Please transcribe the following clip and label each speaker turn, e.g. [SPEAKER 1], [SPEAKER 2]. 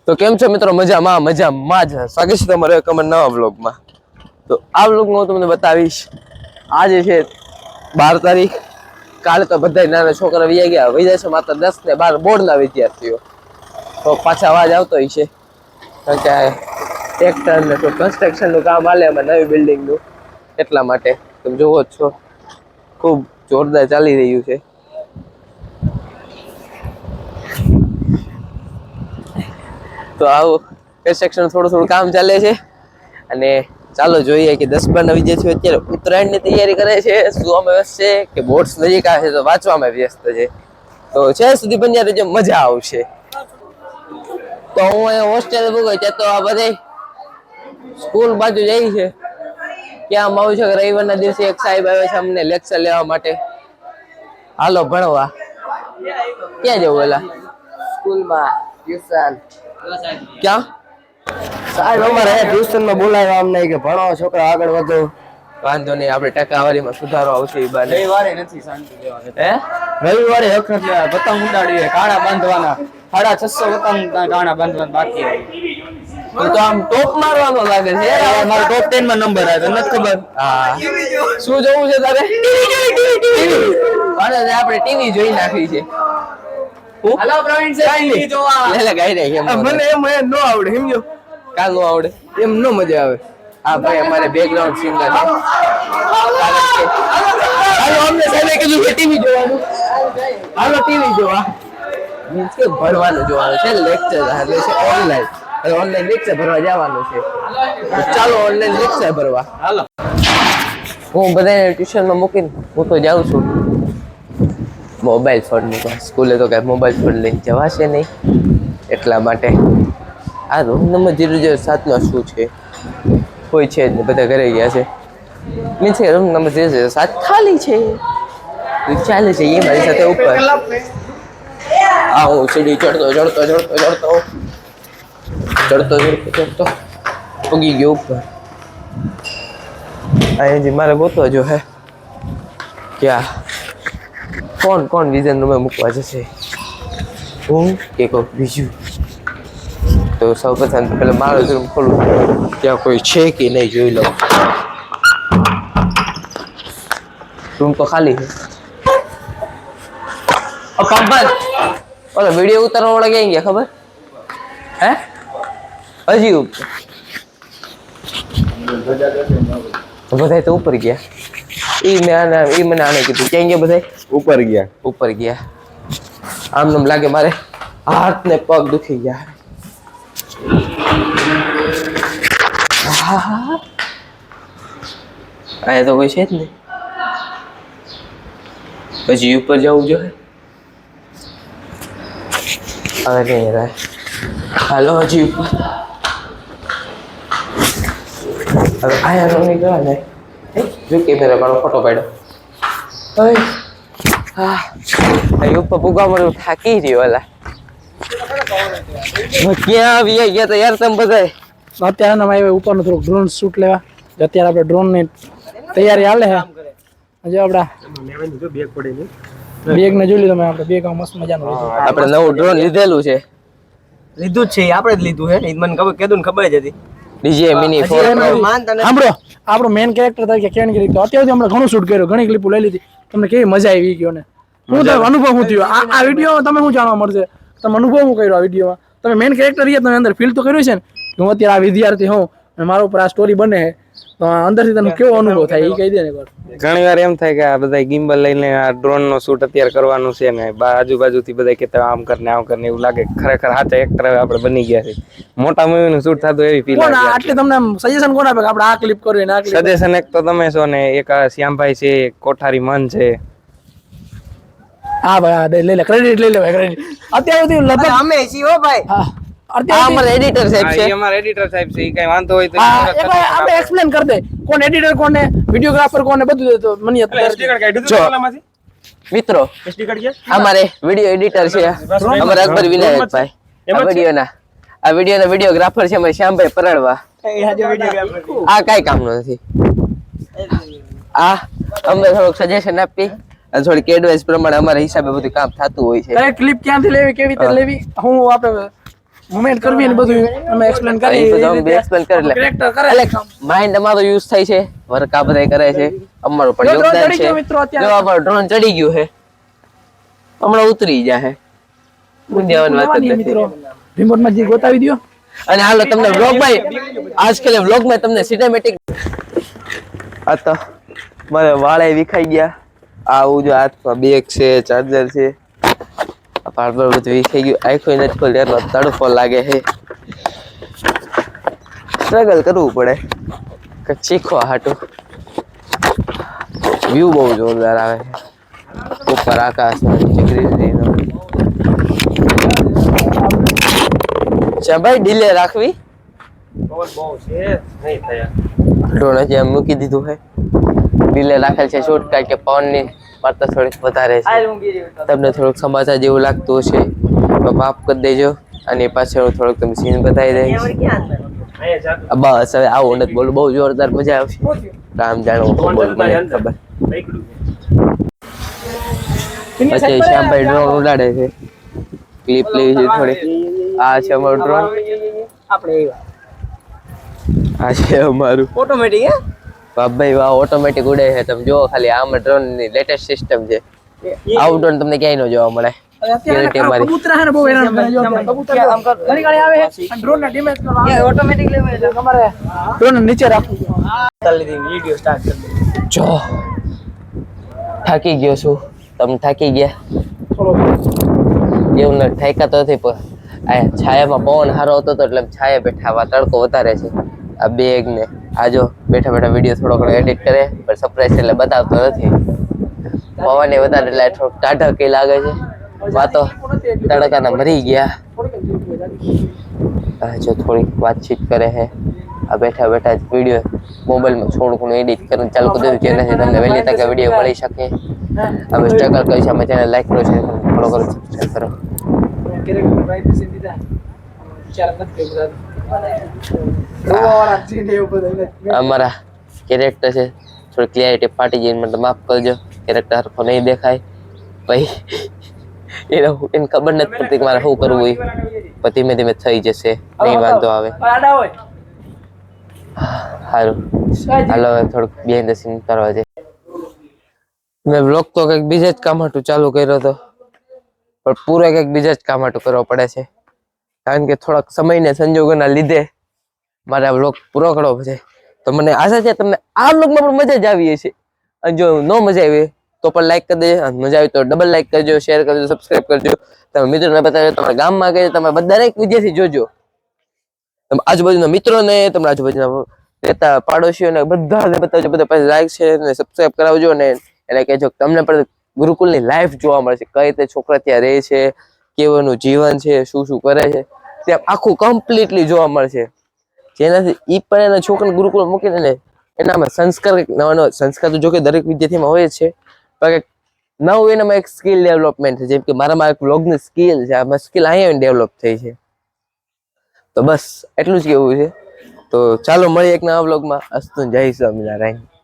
[SPEAKER 1] તો કેમ છો મિત્રો? મજામાં જ. સ્વાગત છે તમારા કમેન્ટ નવા બ્લોગમાં. તો આ બ્લોગમાં હું તમને બતાવીશ આજે છે 12 તારીખ. કાલે તો બધા નાના છોકરા વહી ગયા, વહી જશે માત્ર 10 ને 12 બોર્ડના વિદ્યાર્થીઓ. તો પાછા અવાજ આવતો હોય છે કારણ કે ટ્રેક્ટર ને તો કન્સ્ટ્રક્શનનું કામ હાલે એમાં નવી બિલ્ડિંગનું, એટલા માટે તમે જોવો જ છો ખૂબ જોરદાર ચાલી રહ્યું છે. તો આવું કન્સ્ટ્રક્શન થોડું કામ ચાલે છે અને ચાલો જોઈએ કે 10-12 વિદ્યાર્થીઓ અત્યારે ઉત્તરાયણની તૈયારી કરે છે, સુવામાં વ્યસ્ત છે કે બોર્ડ્સ નજીક આવે છે તો વાંચવામાં વ્યસ્ત છે. તો છે સુધી બન્યા રહેજો, મજા આવશે. તો હું અહીંયા હોસ્ટેલ ભોગવ્યો ત્યાં તો આ બધા સ્કૂલ બાજુ જાય છે. ક્યાં આવું છે કે રવિવારના દિવસે એક સાહેબ આવે છે અમને લેક્ચર લેવા માટે. હાલો ભણવા. ક્યાં જવું એલા?
[SPEAKER 2] સ્કૂલમાં ટ્યુશન.
[SPEAKER 1] ક્યાં
[SPEAKER 2] સાહેબ અમારે ટ્યુશનમાં બોલાવ્યા અમને કે ભણો છોકરા આગળ વધો.
[SPEAKER 1] વાંધો નહીં, આપણે ટકાવારીમાં સુધારો આવશે. એ બાને
[SPEAKER 2] રવિવારે નથી શાંતિ લેવાની.
[SPEAKER 1] હે
[SPEAKER 2] રવિવારે વખત પતંગ ઉડાડીએ, કાણા બાંધવાના 650 પતંગ કાણા બાંધવાના બાકી હોય.
[SPEAKER 1] તો આમ ટોપ મારવાનો લાગે છે.
[SPEAKER 2] મારો ટોપ 10 માં નંબર આવ્યો, નથી ખબર.
[SPEAKER 1] હા, શું જોવું છે તારે? ટીવી. આપણે ટીવી જોઈ નાખી છે.
[SPEAKER 2] હાલો પ્રવીણ સર, ટીવી જોવા.
[SPEAKER 1] લે ગાઈ રહી છે.
[SPEAKER 2] મને એમ ન આવડે, સમજો.
[SPEAKER 1] કાલ નો આવડે
[SPEAKER 2] એમ ન મજા આવે.
[SPEAKER 1] હા ભાઈ, અમારે બેકગ્રાઉન્ડ સિંગર છે.
[SPEAKER 2] હાલો અમને સાહેબે કીધું કે ટીવી જોવાનું. હાલો ટીવી જોવા.
[SPEAKER 1] મીન્સ કે ભણવાનું જોવાનું છે, લેક્ચર એટલે છે ઓનલાઈન. હવે ઓનલાઈન લેક્ચર ભરવા જવાનું છે. તો ચાલો ઓનલાઈન લેક્ચર ભરવા.
[SPEAKER 2] હાલો.
[SPEAKER 1] હું બધાને ટ્યુશનમાં મૂકીને હું તો જાઉં છું મોબાઈલ ફોન મૂકવા. સ્કૂલે તો કાંઈ મોબાઈલ ફોન લઈને જવાશે નહીં, એટલા માટે. આ રૂમ નંબર 007 શું છે? કોઈ છે જ નહીં, બધા ઘરે ગયા છે. મીન્સ કે રૂમ નંબર 007 ખાલી છે. ચાલે છે એ મારી સાથે ઉપર. આ હું સીડી ચડતો ઉગી ગયો ઉપર. અહીંથી મારે ગોતવા જો હે ક્યાં કોણ વિઝન રૂમે મૂકવા જશે, હું કે કોઈક બીજું? તો સૌ પ્રથમ પેલા મારો રૂમ ખોલું, ત્યાં કોઈ છે કે નહીં જોઈ લઉં. રૂમ તો ખાલી છે. ઓલો વિડીયો ઉતારવા વાળા ક્યાં ગયા ખબર? હે હજી ઉપર બધા તો ઉપર ગયા. એ મને આને કીધું. ક્યાં ગયા બધા? ઉપર ગયા. આમ નામ લાગે મારે હાથ ને પગ દુખી ગયા. અહીંયા તો કોઈ છે જ નહીં. પછી ઉપર જવું જોઈએ. હવે નહીં રહે. હાલો હજી ઉપર. હવે આયા તો નહીં ગયા ને. જો કેમેરા મારો ફોટો પાડ્યો. અહીં ઉપર પુગામાં થાકી રહ્યો. એલા ક્યાં આવી ગયા તો યાર તમે બધા?
[SPEAKER 3] અત્યારે અમે આવ્યા ઉપરનું થોડુંક ડ્રોન શૂટ લેવા. અત્યારે આપણે ડ્રોનની તૈયારી હાલે છે. જો આપણા બેગને જોઈ લીધું. આપણે બેગ મસ્ત મજાનું
[SPEAKER 1] આપણે નવું ડ્રોન લીધેલું છે.
[SPEAKER 2] લીધું જ છે, આપણે જ લીધું છે. મને ખબર જ હતી.
[SPEAKER 1] ડીજે મિની 4
[SPEAKER 3] સાંભળો, આપણો મેઇન કેરેક્ટર તરીકે કેન કરી તો અત્યારે હમણાં ઘણું શૂટ કર્યું, ઘણી ક્લિપો લઈ લીધી. તમને કેવી મજા આવી ગયો ને હું તો અનુભવ શું થયો આ વિડીયોમાં તમે શું જાણવા મળશે? તમે અનુભવ શું કર્યો આ વિડીયોમાં? તમે મેઇન કેરેક્ટર રહ્યા, તમે અંદર ફીલ તો કર્યું છે ને કે હું અત્યારે આ વિદ્યાર્થી હોઉં અને મારા ઉપર આ સ્ટોરી બને તો અંદરથી તમને કેવો અનુભવ થાય એ કહી દે ને.
[SPEAKER 4] ઘણી વાર એમ થાય કે આ બધા ગિમ્બલ લઈને આ ડ્રોન નો શૂટ અત્યારે કરવાનું છે ને આજુબાજુથી બધા કહેતા આમ કરને એવું લાગે ખરેખર સાચા એક્ટર આપણે બની ગયા છે. મોટા મૂવી નું શૂટ થતું એવી ફીલ આવે.
[SPEAKER 3] એટલે તમને સજેશન કોણ આપે કે આપણે આ ક્લિપ કરવી ને આ ક્લિપ?
[SPEAKER 4] સજેશન એક તો તમે છો ને, એક શ્યામભાઈ છે, કોઠારી મન છે.
[SPEAKER 3] હા ભાઈ, લઈ લે ક્રેડિટ, લઈ લે ભાઈ ક્રેડિટ. અત્યારે સુધી લગભગ
[SPEAKER 2] અમે છીએ હો ભાઈ.
[SPEAKER 3] હા
[SPEAKER 1] અમારા એડિટર સાહેબ છે.
[SPEAKER 4] અમારા એડિટર સાહેબ છે. ઈ કઈ વાંધો હોય તો
[SPEAKER 3] આપણે એક્સપ્લેન કરી દે કોણ એડિટર, કોણ વિડિયોગ્રાફર, કોણ બધું દે તો મને
[SPEAKER 1] મિત્રો અમારે વિડિયો એડિટર છે અમારા અકબર વિનાયકભાઈ. આ વિડિયોના વિડિયોગ્રાફર છે અમારે શ્યામભાઈ પરણવા. આ કઈ કામનું નથી. આ અમને થોડુંક સજેશન આપી અને થોડીક એડવાઇસ પ્રમાણે અમારા હિસાબે બધું કામ થતું હોય છે.
[SPEAKER 3] ક્લિપ ક્યાંથી લેવી, કેવી રીતે લેવી, હું આપણે મુમેન્ટ કરવી ને બધું અમે એક્સપ્લેન
[SPEAKER 1] એ તો તમે explain કરી લે.
[SPEAKER 3] કેરેક્ટર કરે
[SPEAKER 1] એટલે માઇન્ડ અમારો યુઝ થાય છે, વર્ક આ બધા કરે છે, અમારું પણ
[SPEAKER 3] જો drone
[SPEAKER 1] યોગદાન
[SPEAKER 3] ચડી
[SPEAKER 1] છે.
[SPEAKER 3] ગયો મિત્રો અત્યારે.
[SPEAKER 1] જો અમારું ડ્રોન ચડી ગયું છે, હમણાં ઉતરી જાય મુંડિયાવાની વાત જ
[SPEAKER 3] લેવાની
[SPEAKER 1] નથી.
[SPEAKER 3] મિત્રો રિમોટ માં જે ગોતાવી દ્યો.
[SPEAKER 1] અને હાલો તમને વ્લોગ માં આજકાલ વ્લોગ માં તમને સિનેમેટિક આ તો મારે વાળે વિખાઈ ગયા. આવું જો હાથમાં બેગ છે, ચાર્જર છે, આ પાર્લર બધું વિખાઈ ગયું. આંખો નથી ખોલી એટલો તડકો લાગે છે. સ્ટ્રગલ કરવું પડે કંઈક શીખવા હાટું. વ્યૂ બહુ જોરદાર આવે છે ઉપર આકાશ ગ્રીનરીનો. ભાઈ ડીલે રાખવી ડ્રોન હજી એમ મૂકી દીધું છે. ડીલે રાખેલ છે શોર્ટકટ કે પવનની માત્રા થોડીક વધારે છે. તમને થોડુંક સમાચાર જેવું લાગતું હશે તો માફ કરી દેજો. અને પાછળ થોડુંક તમે સીન બતાવી દઈશ. બસ હવે આવું નથી બોલું, બહુ જોરદાર મજા આવશે. રામ જાણવું બોલ મને ખબર. પછી શ્યામભાઈ ડ્રોન ઉડાડે છે, ક્લિપ લેવી છે થોડી. આ છે અમારું ડ્રોન, આ છે અમારું
[SPEAKER 3] ઓટોમેટિક હે
[SPEAKER 1] બાપભાઈ. વાહ ઓટોમેટિક ઉડે છે. તમે જુઓ ખાલી આમાં ડ્રોન ની લેટેસ્ટ સિસ્ટમ છે. આવું ડ્રોન તમને ક્યાંય ન જોવા મળે. Quality અમારી.
[SPEAKER 3] કબૂતરા હે ને બહુ હેરાન કરે જો કબૂતર ઘણી ઘણી આવે છે અને ડ્રોન ને ડેમેજ કરવા આવે ઓટોમેટિક લેવા એટલે તમારે ડ્રોન નીચે રાખવું વિડિયો સ્ટાર્ટ કરી
[SPEAKER 1] જો થાકી ગયો છું. તમે થાકી ગયા
[SPEAKER 3] થોડો
[SPEAKER 1] એવું ન થાક્યા તો નથી, પણ આ છાયામાં પવન સારો હતો તો એટલે છાયા બેઠા વા તડકો વધારે છે. આ બેગ ને આ જો બેઠા બેઠા વિડીયો થોડો ઘણો એડિટ કરે પણ સરપ્રાઈઝ એટલે બતાવતો નથી. પવન એ વધારે એટલે થોડોક ટાઢક લાગે છે. વાતો તડકાના મરી ગયા. જો થોડીક વાતચીત કરે છે. આ બેઠા બેઠા જ વિડીયો મોબાઈલમાં થોડું ઘણું એડિટ કરીને ચાલુ કરી દીધું જેનાથી તમને વહેલી તકે વિડીયો મળી શકે. અમે સ્ટ્રગલ કરી છે. અમે ચેનલ લાઈક કરો, શેર કરો, ફોલો કરો, સબસ્ક્રાઈબ કરો.
[SPEAKER 3] કેરેક્ટર પ્રાઇવેસી દીધા વિચાર નથી કર્યો.
[SPEAKER 1] અમારા કેરેક્ટર છે થોડી ક્લિયરિટી ફાટી જઈને મને માફ કરજો. કેરેક્ટર હરખો નહીં દેખાય પછી એને ખબર નથી પડતી કે મારે શું કરવું હોય. પણ ધીમે ધીમે થઈ જશે, નહીં વાંધો આવે.
[SPEAKER 3] આડા હોય
[SPEAKER 1] સારું હાલો હવે થોડુંક બિહાઇન્ડ ધ સીન કરવા છે. મેં બ્લોગ તો કંઈક બીજા જ કામ હાટું ચાલુ કર્યો હતો, પણ પૂરો કંઈક બીજા જ કામ હાટું કરવો પડે છે. કારણ કે થોડાક સમયને સંજોગોના લીધે મારે આ બ્લોગ પૂરો કરવો પડે. તો મને આશા છે તમને આ બ્લોગમાં પણ મજા જ આવી હશે. અને જો ન મજા આવી તો પણ લાઈક કરી દેજો. મજા આવી તો ડબલ લાઈક કરજો, શેર કરજો, સબસ્ક્રાઈબ કરજો. તમે મિત્રોને બતાવજો, તમારા ગામમાં ગઈ તમે દરેક વિદ્યાર્થી જોજો. તમે આજુબાજુના મિત્રોને, તમારા આજુબાજુના રહેતા પાડોશીઓને બધાને બતાવજો. બધા પાસે લાઈક છે અને સબસ્ક્રાઈબ કરાવજો. અને એને કહેજો તમને પણ ગુરુકુલની લાઈફ જોવા મળશે, કઈ રીતે છોકરા ત્યાં રહે છે, કેવાનું જીવન છે, શું શું કરે છે, ત્યાં આખું કમ્પ્લીટલી જોવા મળશે. જેનાથી ઈ પણ એના છોકરાને ગુરુકુળ મૂકીને ને એનામાં સંસ્કાર નવા નવા સંસ્કાર તો જો કે દરેક વિદ્યાર્થીમાં હોય જ છે, પણ નવું એનામાં એક સ્કિલ ડેવલપમેન્ટ છે. જેમ કે મારામાં એક વ્લોગની સ્કિલ છે, આમાં સ્કિલ અહીંયા ડેવલપ થઈ છે. તો બસ એટલું જ કેવું છે. તો ચાલો મળીએ એક નવા વ્લોગમાં. અસ્તુ જય સ્વામિનારાયણ.